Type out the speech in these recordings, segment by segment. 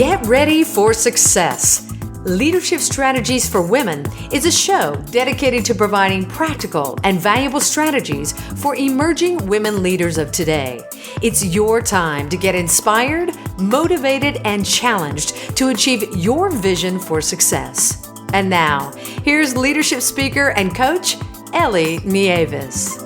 Get ready for success. Leadership Strategies for Women is a show dedicated to providing practical and valuable strategies for emerging women leaders of today. It's your time to get inspired, motivated, and challenged to achieve your vision for success. And now, here's leadership speaker and coach, Ellie Nieves.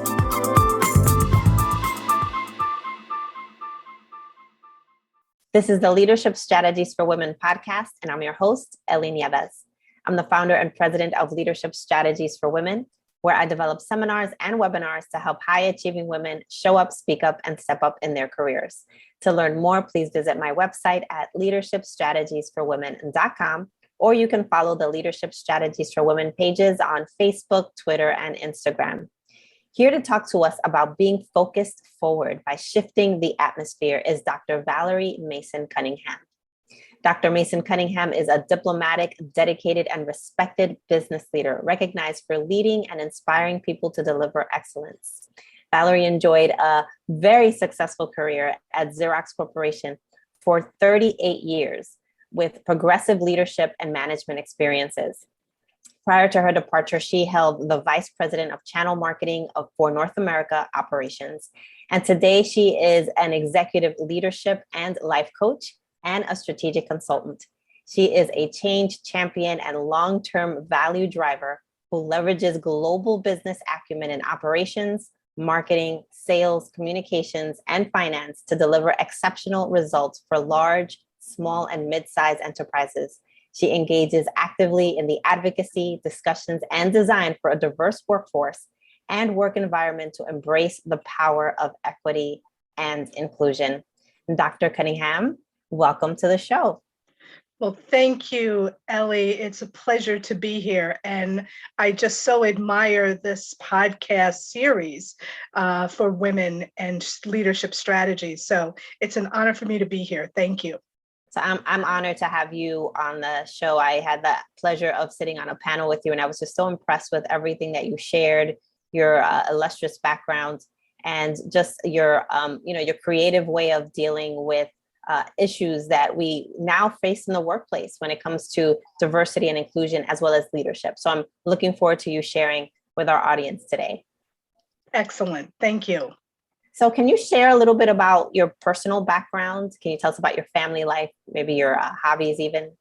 This is the Leadership Strategies for Women podcast, and I'm your host, Ellie Nieves. I'm the founder and president of Leadership Strategies for Women, where I develop seminars and webinars to help high-achieving women show up, speak up, and step up in their careers. To learn more, please visit my website at leadershipstrategiesforwomen.com, or you can follow the Leadership Strategies for Women pages on Facebook, Twitter, and Instagram. Here to talk to us about being focused forward by shifting the atmosphere is Dr. Valerie Mason-Cunningham. Dr. Mason-Cunningham is a diplomatic, dedicated, and respected business leader recognized for leading and inspiring people to deliver excellence. Valerie enjoyed a very successful career at Xerox Corporation for 38 years with progressive leadership and management experiences. Prior to her departure, she held the vice president of channel marketing for North America operations. And today she is an executive leadership and life coach and a strategic consultant. She is a change champion and long-term value driver who leverages global business acumen in operations, marketing, sales, communications, and finance to deliver exceptional results for large, small, and mid-sized enterprises. She engages actively in the advocacy, discussions, and design for a diverse workforce and work environment to embrace the power of equity and inclusion. Dr. Cunningham, welcome to the show. Well, thank you, Ellie. It's a pleasure to be here. And I just so admire this podcast series for women and leadership strategies. So it's an honor for me to be here. Thank you. So I'm honored to have you on the show. I had the pleasure of sitting on a panel with you, and I was just so impressed with everything that you shared, your illustrious background, and just your your creative way of dealing with issues that we now face in the workplace when it comes to diversity and inclusion, as well as leadership. So I'm looking forward to you sharing with our audience today. Excellent. Thank you. So can you share a little bit about your personal background? Can you tell us about your family life, maybe your hobbies even?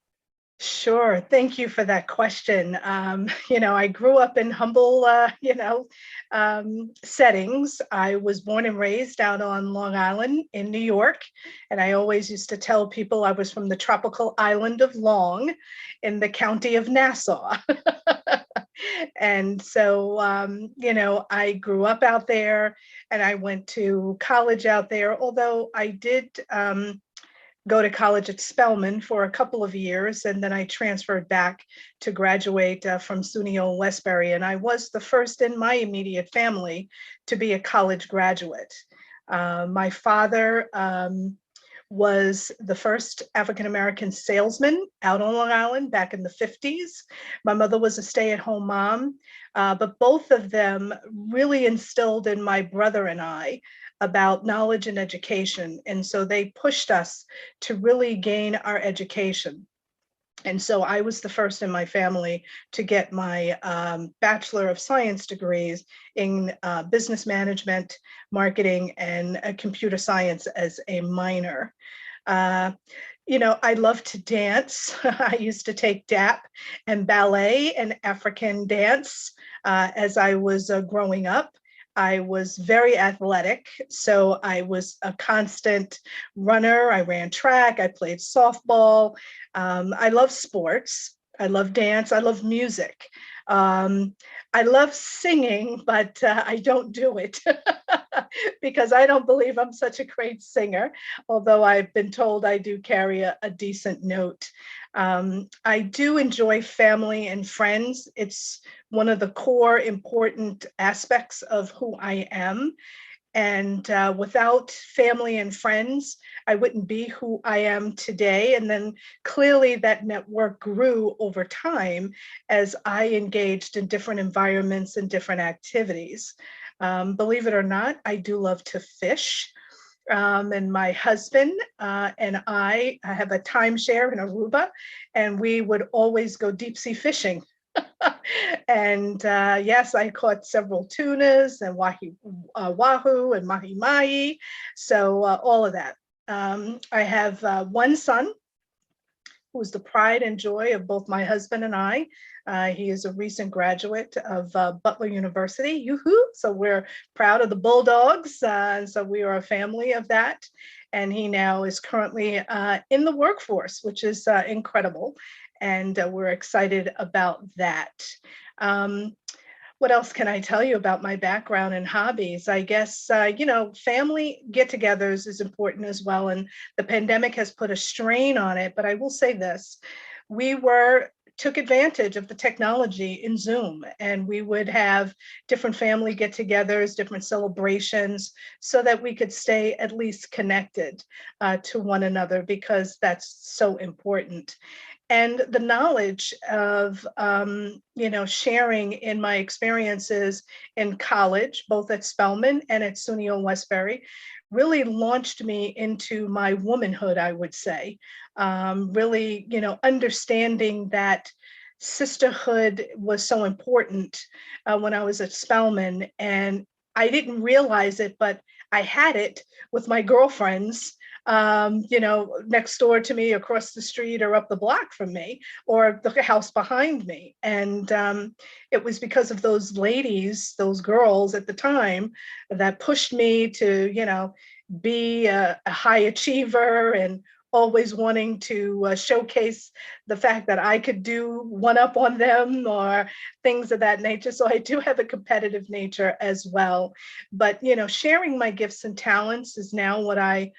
Sure. Thank you for that question. I grew up in humble, settings. I was born and raised out on Long Island in New York. And I always used to tell people I was from the tropical island of Long in the county of Nassau. And so, I grew up out there and I went to college out there, although I did go to college at Spelman for a couple of years, and then I transferred back to graduate from SUNY Old Westbury. And I was the first in my immediate family to be a college graduate. My father was the first African-American salesman out on Long Island back in the 50s. My mother was a stay-at-home mom, but both of them really instilled in my brother and I about knowledge and education. And so they pushed us to really gain our education. And so I was the first in my family to get my Bachelor of Science degrees in business management, marketing, and computer science as a minor. I love to dance. I used to take DAP and ballet and African dance as I was growing up. I was very athletic, so I was a constant runner. I ran track, I played softball. I love sports. I love dance. I love music. I love singing, but I don't do it because I don't believe I'm such a great singer, although I've been told I do carry a decent note. I do enjoy family and friends. It's one of the core important aspects of who I am. And without family and friends, I wouldn't be who I am today. And then clearly that network grew over time as I engaged in different environments and different activities. Believe it or not, I do love to fish. And my husband and I have a timeshare in Aruba, and we would always go deep sea fishing. And yes, I caught several tunas and wahoo and mahi mahi. So all of that. I have one son who's the pride and joy of both my husband and I. He is a recent graduate of Butler University. Yoo-hoo! So we're proud of the Bulldogs. And so we are a family of that. And he now is currently in the workforce, which is incredible. And we're excited about that. Um, what else can I tell you about my background and hobbies? I guess, family get-togethers is important as well. And the pandemic has put a strain on it, but I will say this, we took advantage of the technology in Zoom, and we would have different family get-togethers, different celebrations, so that we could stay at least connected to one another, because that's so important. And the knowledge of, sharing in my experiences in college, both at Spelman and at SUNY Westbury, really launched me into my womanhood, I would say. Really, understanding that sisterhood was so important when I was at Spelman. And I didn't realize it, but I had it with my girlfriends next door to me, across the street, or up the block from me, or the house behind me. And it was because of those ladies, those girls at the time, that pushed me to, be a high achiever, and always wanting to showcase the fact that I could do one up on them, or things of that nature. So I do have a competitive nature as well. But, sharing my gifts and talents is now what I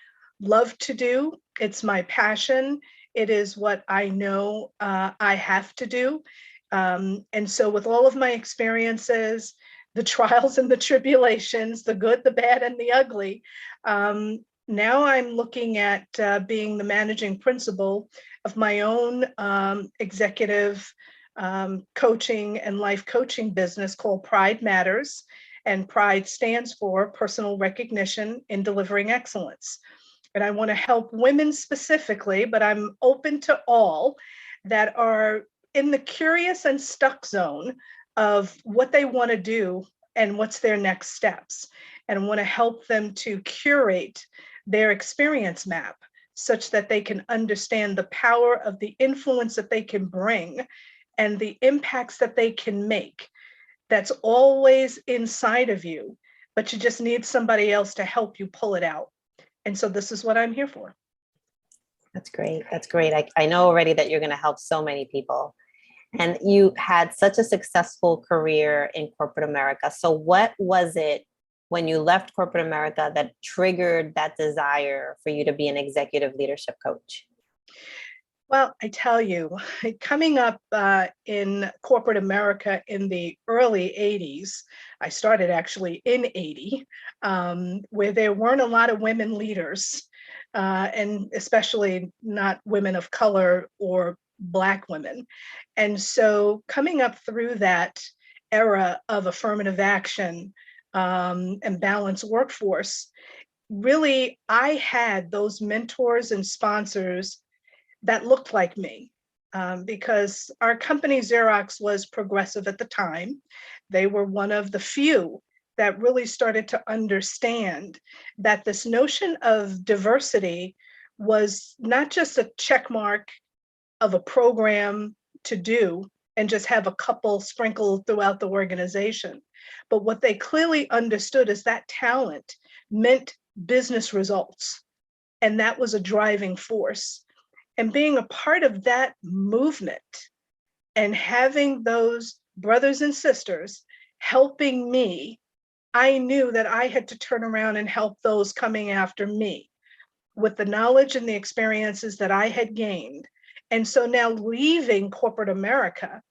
love to do. It's my passion. It is what I know I have to do. And so with all of my experiences, the trials and the tribulations, the good, the bad, and the ugly, now I'm looking at being the managing principal of my own executive coaching and life coaching business called Pride Matters. And Pride stands for Personal Recognition in Delivering Excellence. And I want to help women specifically, but I'm open to all that are in the curious and stuck zone of what they want to do and what's their next steps. And I want to help them to curate their experience map such that they can understand the power of the influence that they can bring and the impacts that they can make. That's always inside of you, but you just need somebody else to help you pull it out. And so this is what I'm here for. That's great. That's great. I know already that you're going to help so many people. And you had such a successful career in corporate America. So what was it when you left corporate America that triggered that desire for you to be an executive leadership coach? Well, I tell you, coming up in corporate America in the early 80s, I started actually in 80, where there weren't a lot of women leaders, and especially not women of color or Black women. And so coming up through that era of affirmative action and balanced workforce, really, I had those mentors and sponsors that looked like me, because our company Xerox was progressive at the time. They were one of the few that really started to understand that this notion of diversity was not just a check mark of a program to do and just have a couple sprinkled throughout the organization. But what they clearly understood is that talent meant business results. And that was a driving force. And being a part of that movement and having those brothers and sisters helping me, I knew that I had to turn around and help those coming after me with the knowledge and the experiences that I had gained. And so now leaving corporate America,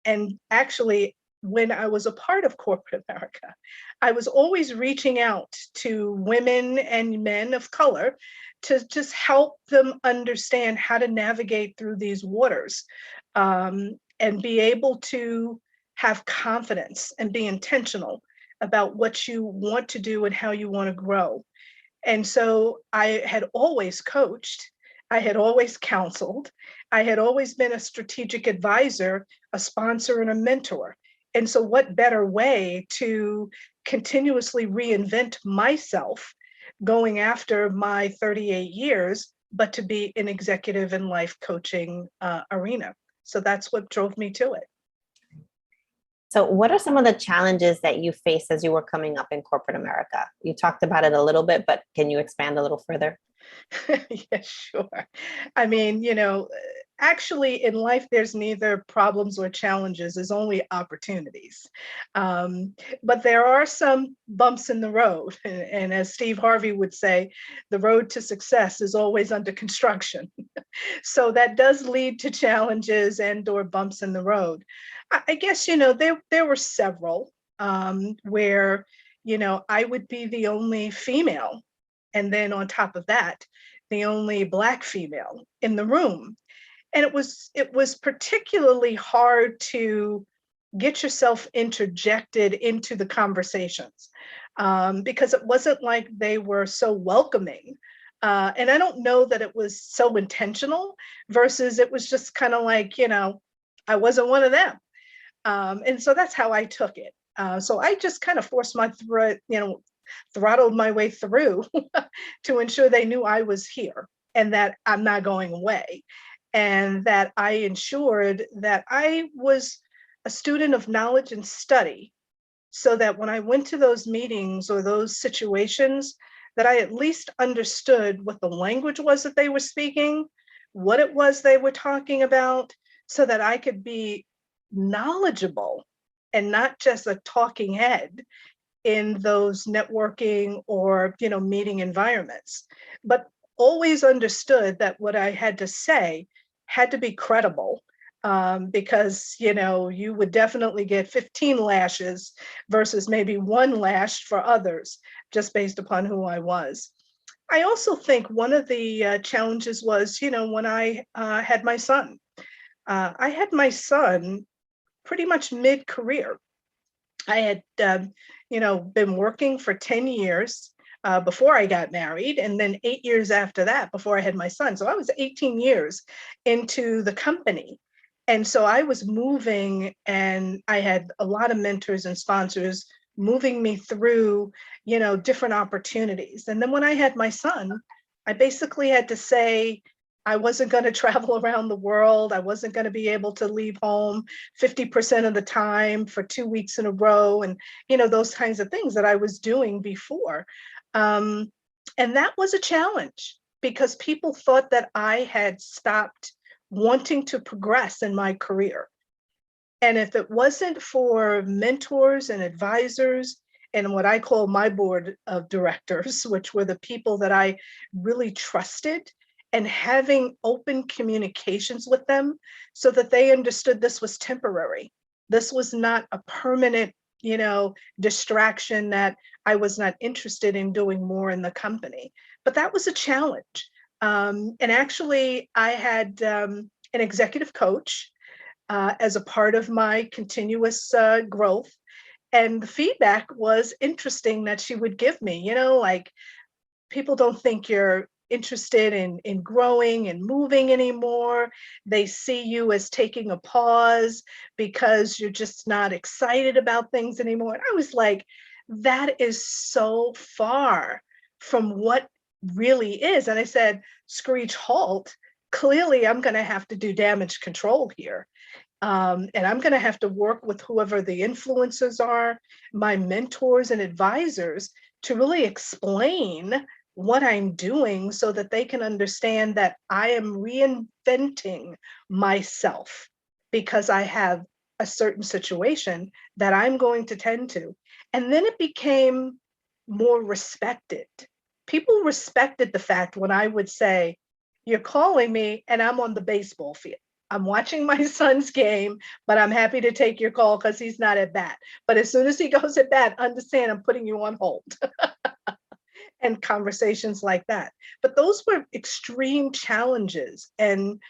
and actually when I was a part of corporate America, I was always reaching out to women and men of color to just help them understand how to navigate through these waters, and be able to have confidence and be intentional about what you want to do and how you want to grow. And so I had always coached, I had always counseled, I had always been a strategic advisor, a sponsor, and a mentor. And so, what better way to continuously reinvent myself going after my 38 years, but to be an executive and life coaching arena? So, that's what drove me to it. So, what are some of the challenges that you faced as you were coming up in corporate America? You talked about it a little bit, but can you expand a little further? Yeah, sure. I mean, actually in life, there's neither problems or challenges, there's only opportunities. Um, but there are some bumps in the road. And as Steve Harvey would say, the road to success is always under construction. So that does lead to challenges and or bumps in the road. I guess, there were several where, I would be the only female. And then on top of that, the only Black female in the room. And it was particularly hard to get yourself interjected into the conversations because it wasn't like they were so welcoming. And I don't know that it was so intentional versus it was just kind of like, I wasn't one of them. And so that's how I took it. So I just kind of forced my throat, throttled my way through to ensure they knew I was here and that I'm not going away. And that I ensured that I was a student of knowledge and study so that when I went to those meetings or those situations, that I at least understood what the language was that they were speaking, what it was they were talking about, so that I could be knowledgeable and not just a talking head in those networking or meeting environments, but always understood that what I had to say had to be credible, because you would definitely get 15 lashes versus maybe one lash for others just based upon who I was. I also think one of the challenges was when I had my son. I had my son pretty much mid-career. I had, been working for 10 years before I got married, and then 8 years after that, before I had my son. So I was 18 years into the company. And so I was moving, and I had a lot of mentors and sponsors moving me through, different opportunities. And then when I had my son, I basically had to say, I wasn't going to travel around the world. I wasn't going to be able to leave home 50% of the time for 2 weeks in a row, and those kinds of things that I was doing before. And that was a challenge because people thought that I had stopped wanting to progress in my career. And if it wasn't for mentors and advisors and what I call my board of directors, which were the people that I really trusted, and having open communications with them so that they understood this was temporary. This was not a permanent, distraction that I was not interested in doing more in the company. But that was a challenge. And actually, I had an executive coach as a part of my continuous growth. And the feedback was interesting that she would give me, like, people don't think you're interested in growing and moving anymore. They see you as taking a pause because you're just not excited about things anymore. And I was like, that is so far from what really is. And I said, screech halt. Clearly, I'm going to have to do damage control here. And I'm going to have to work with whoever the influencers are, my mentors and advisors, to really explain what I'm doing so that they can understand that I am reinventing myself because I have a certain situation that I'm going to tend to. And then it became more respected. People respected the fact when I would say, you're calling me and I'm on the baseball field. I'm watching my son's game, but I'm happy to take your call because he's not at bat. But as soon as he goes at bat, understand I'm putting you on hold. And conversations like that. But those were extreme challenges. And,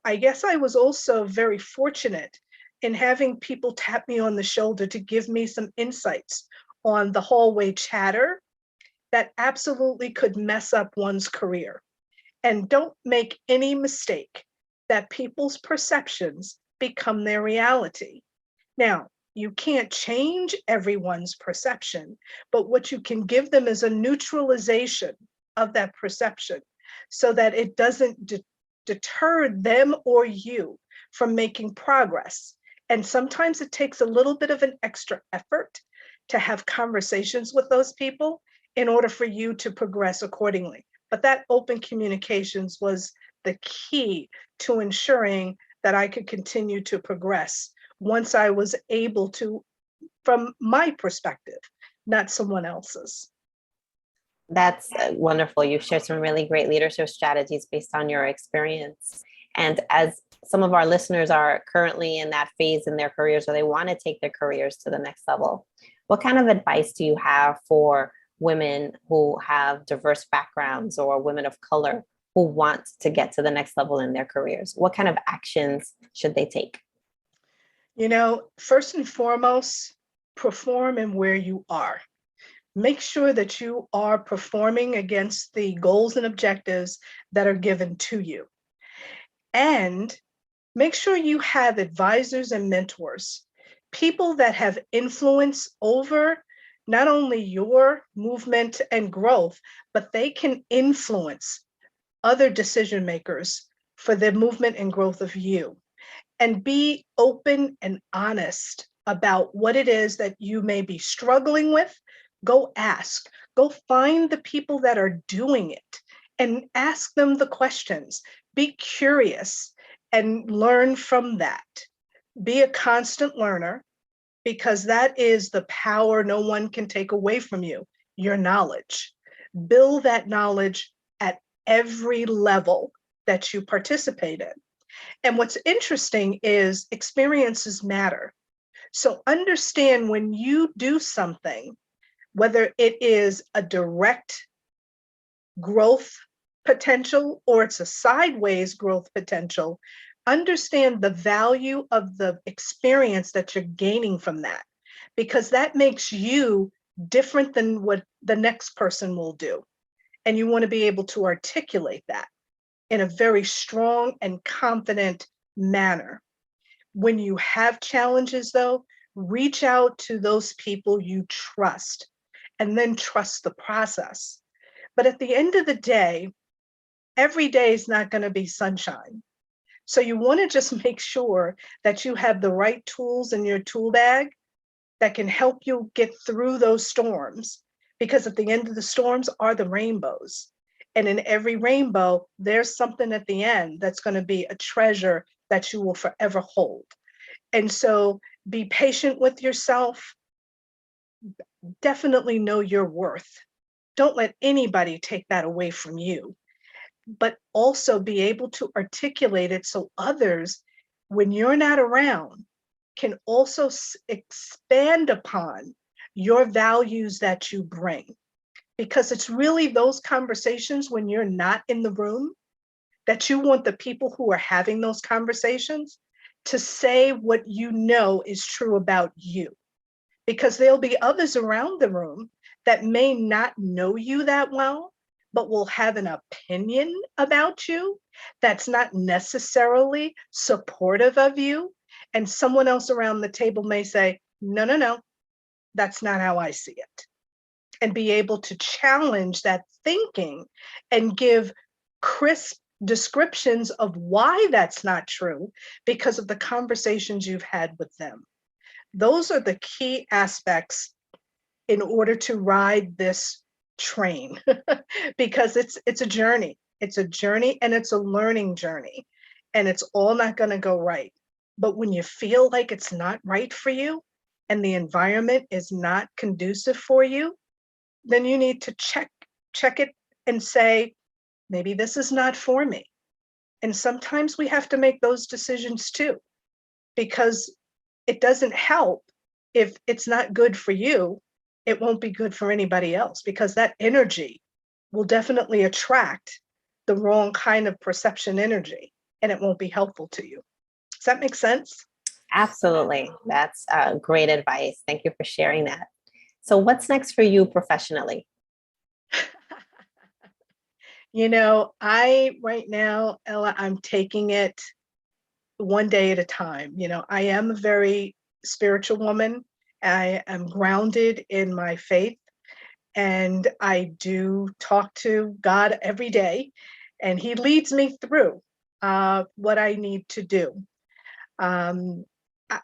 I guess I was also very fortunate in having people tap me on the shoulder to give me some insights on the hallway chatter that absolutely could mess up one's career. And don't make any mistake that people's perceptions become their reality. Now, you can't change everyone's perception, but what you can give them is a neutralization of that perception so that it doesn't deter them or you from making progress. And sometimes it takes a little bit of an extra effort to have conversations with those people in order for you to progress accordingly. But that open communications was the key to ensuring that I could continue to progress once I was able to, from my perspective, not someone else's. That's wonderful. You've shared some really great leadership strategies based on your experience. And as some of our listeners are currently in that phase in their careers where they want to take their careers to the next level, what kind of advice do you have for women who have diverse backgrounds or women of color who want to get to the next level in their careers? What kind of actions should they take? First and foremost, perform in where you are. Make sure that you are performing against the goals and objectives that are given to you. And make sure you have advisors and mentors, people that have influence over not only your movement and growth, but they can influence other decision makers for the movement and growth of you. And be open and honest about what it is that you may be struggling with. Go ask, go find the people that are doing it and ask them the questions. Be curious and learn from that. Be a constant learner, because that is the power no one can take away from you, your knowledge. Build that knowledge at every level that you participate in. And what's interesting is experiences matter. So understand when you do something, whether it is a direct growth potential or it's a sideways growth potential, understand the value of the experience that you're gaining from that, because that makes you different than what the next person will do. And you want to be able to articulate that in a very strong and confident manner. When you have challenges, though, reach out to those people you trust and then trust the process. But at the end of the day, every day is not going to be sunshine. So you want to just make sure that you have the right tools in your tool bag that can help you get through those storms, because at the end of the storms are the rainbows. And in every rainbow, there's something at the end that's going to be a treasure that you will forever hold. And so be patient with yourself. Definitely know your worth. Don't let anybody take that away from you, but also be able to articulate it so others, when you're not around, can also expand upon your values that you bring. Because it's really those conversations when you're not in the room that you want the people who are having those conversations to say what you know is true about you. Because there'll be others around the room that may not know you that well, but will have an opinion about you that's not necessarily supportive of you. And someone else around the table may say, no, that's not how I see it. And be able to challenge that thinking and give crisp descriptions of why that's not true because of the conversations you've had with them. Those are the key aspects in order to ride this train because it's a journey. It's a journey and it's a learning journey, and it's all not going to go right. But when you feel like it's not right for you and the environment is not conducive for you, then you need to check it and say, maybe this is not for me. And sometimes we have to make those decisions too, because it doesn't help if it's not good for you. It won't be good for anybody else, because that energy will definitely attract the wrong kind of perception energy, and it won't be helpful to you. Does that make sense? Absolutely. That's great advice. Thank you for sharing that. So what's next for you professionally? Right now, Ella, I'm taking it one day at a time. I am a very spiritual woman. I am grounded in my faith, and I do talk to God every day, and He leads me through what I need to do. I'm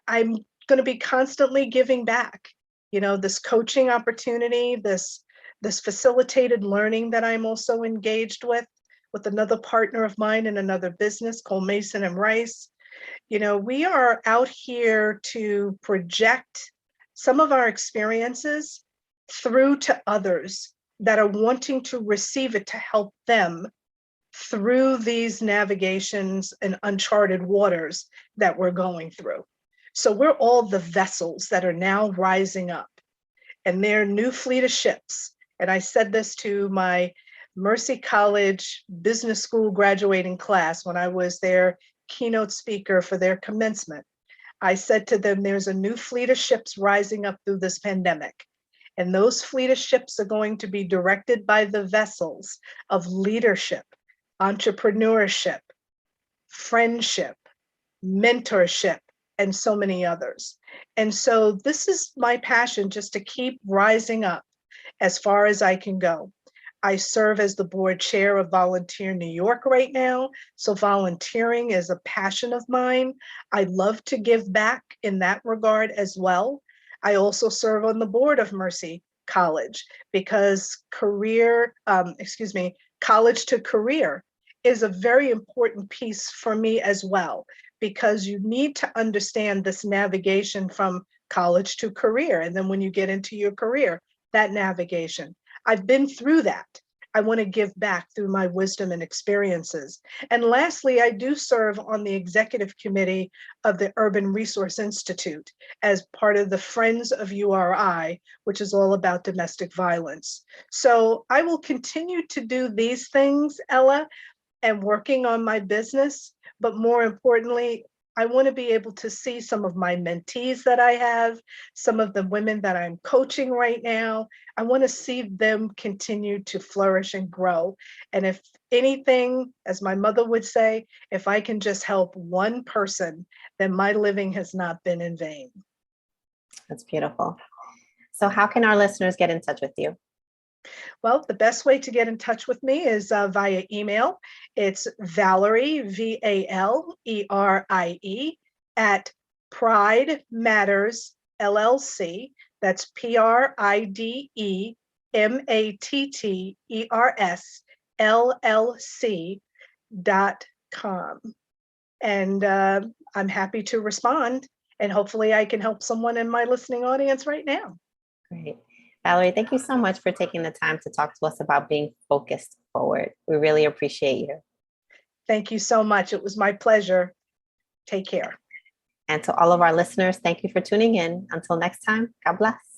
going to be constantly giving back. This coaching opportunity, this facilitated learning that I'm also engaged with another partner of mine in another business called Mason and Rice. We are out here to project some of our experiences through to others that are wanting to receive it to help them through these navigations and uncharted waters that we're going through. So we're all the vessels that are now rising up, and their new fleet of ships. And I said this to my Mercy College Business School graduating class when I was their keynote speaker for their commencement. I said to them, there's a new fleet of ships rising up through this pandemic. And those fleet of ships are going to be directed by the vessels of leadership, entrepreneurship, friendship, mentorship, and so many others. And so this is my passion, just to keep rising up as far as I can go. I serve as the board chair of Volunteer New York right now. So volunteering is a passion of mine. I love to give back in that regard as well. I also serve on the board of Mercy College because college to career is a very important piece for me as well, because you need to understand this navigation from college to career. And then when you get into your career, that navigation. I've been through that. I want to give back through my wisdom and experiences. And lastly, I do serve on the executive committee of the Urban Resource Institute as part of the Friends of URI, which is all about domestic violence. So I will continue to do these things, Ella, and working on my business. But more importantly, I want to be able to see some of my mentees that I have, some of the women that I'm coaching right now. I want to see them continue to flourish and grow. And if anything, as my mother would say, if I can just help one person, then my living has not been in vain. That's beautiful. So how can our listeners get in touch with you? Well, the best way to get in touch with me is via email. It's Valerie, Valerie, at Pride Matters LLC. That's PRIDEMATTERS LLC.com. And I'm happy to respond, and hopefully I can help someone in my listening audience right now. Great. Valerie, thank you so much for taking the time to talk to us about being focused forward. We really appreciate you. Thank you so much. It was my pleasure. Take care. And to all of our listeners, thank you for tuning in. Until next time, God bless.